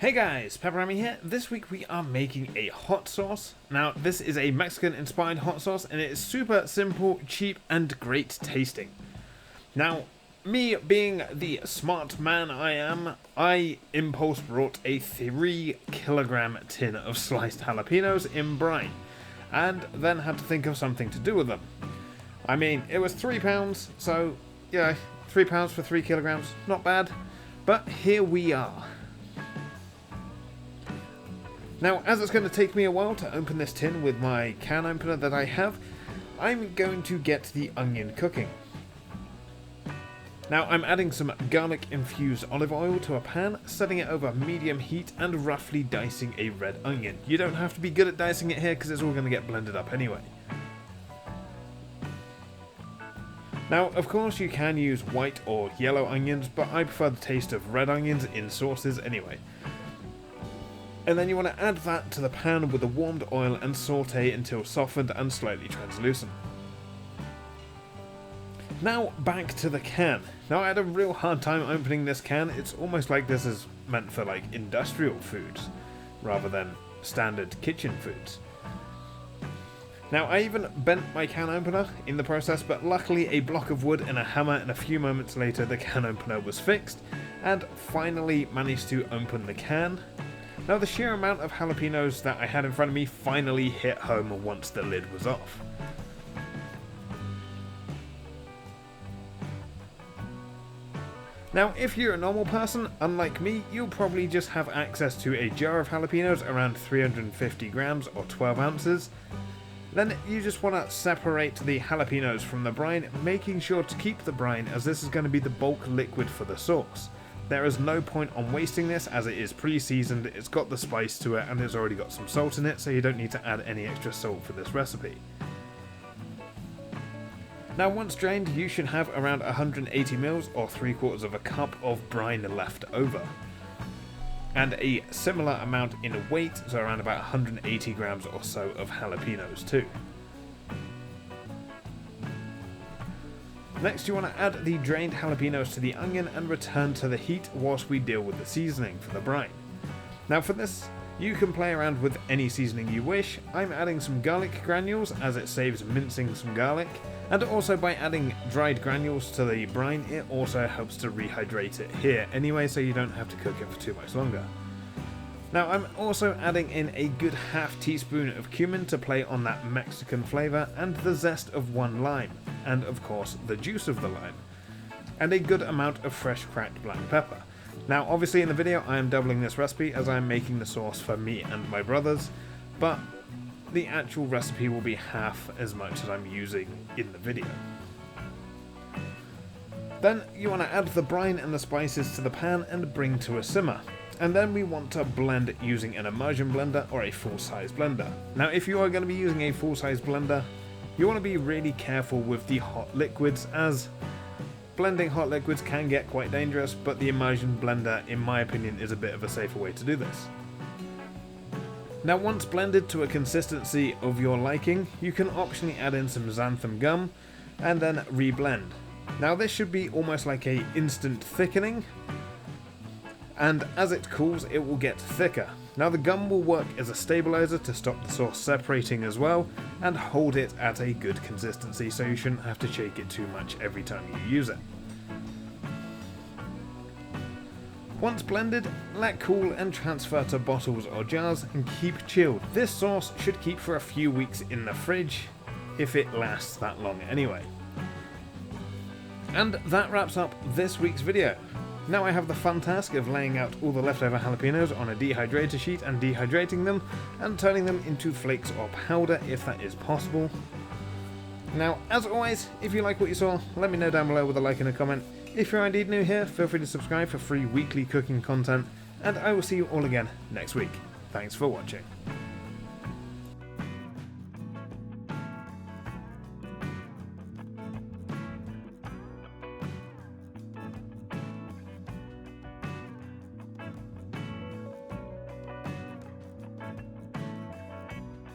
Hey guys, PepperAmmy here. This week we are making a hot sauce. Now this is a Mexican inspired hot sauce and it is super simple, cheap and great tasting. Now, me being the smart man I am, I impulse brought a 3 kilogram tin of sliced jalapenos in brine and then had to think of something to do with them. I mean, it was £3, so yeah, £3 for 3 kilograms, not bad, but here we are. Now, as it's going to take me a while to open this tin with my can opener that I have, I'm going to get the onion cooking. Now, I'm adding some garlic infused olive oil to a pan, setting it over medium heat and roughly dicing a red onion. You don't have to be good at dicing it here because it's all going to get blended up anyway. Now, of course, you can use white or yellow onions, but I prefer the taste of red onions in sauces anyway. And then you want to add that to the pan with the warmed oil and saute until softened and slightly translucent. Now back to the can. Now I had a real hard time opening this can. It's almost like this is meant for like industrial foods rather than standard kitchen foods. Now I even bent my can opener in the process, but luckily a block of wood and a hammer and a few moments later the can opener was fixed and finally managed to open the can. Now the sheer amount of jalapenos that I had in front of me finally hit home once the lid was off. Now if you're a normal person, unlike me, you'll probably just have access to a jar of jalapenos around 350 grams or 12 ounces. Then you just want to separate the jalapenos from the brine, making sure to keep the brine as this is going to be the bulk liquid for the sauce. There is no point on wasting this as it is pre-seasoned, it's got the spice to it and it's already got some salt in it, so you don't need to add any extra salt for this recipe. Now once drained, you should have around 180 ml or 3/4 of a cup of brine left over. And a similar amount in weight, so around about 180 grams or so of jalapenos too. Next you want to add the drained jalapenos to the onion and return to the heat whilst we deal with the seasoning for the brine. Now for this, you can play around with any seasoning you wish. I'm adding some garlic granules as it saves mincing some garlic, and also by adding dried granules to the brine it also helps to rehydrate it here anyway, so you don't have to cook it for too much longer. Now I'm also adding in a good half teaspoon of cumin to play on that Mexican flavour, and the zest of 1 lime, and of course the juice of the lime, and a good amount of fresh cracked black pepper. Now obviously in the video I am doubling this recipe as I am making the sauce for me and my brothers, but the actual recipe will be half as much as I'm using in the video. Then you want to add the brine and the spices to the pan and bring to a simmer. And then we want to blend using an immersion blender or a full-size blender. Now if you are going to be using a full-size blender, you want to be really careful with the hot liquids, as blending hot liquids can get quite dangerous, but the immersion blender in my opinion is a bit of a safer way to do this. Now once blended to a consistency of your liking, you can optionally add in some xanthan gum and then reblend. Now this should be almost like a instant thickening, and as it cools it will get thicker. Now the gum will work as a stabilizer to stop the sauce separating as well and hold it at a good consistency, so you shouldn't have to shake it too much every time you use it. Once blended, let cool and transfer to bottles or jars and keep chilled. This sauce should keep for a few weeks in the fridge, if it lasts that long anyway. And that wraps up this week's video. Now I have the fun task of laying out all the leftover jalapenos on a dehydrator sheet and dehydrating them and turning them into flakes or powder if that is possible. Now as always, if you like what you saw, let me know down below with a like and a comment. If you're indeed new here, feel free to subscribe for free weekly cooking content, and I will see you all again next week. Thanks for watching.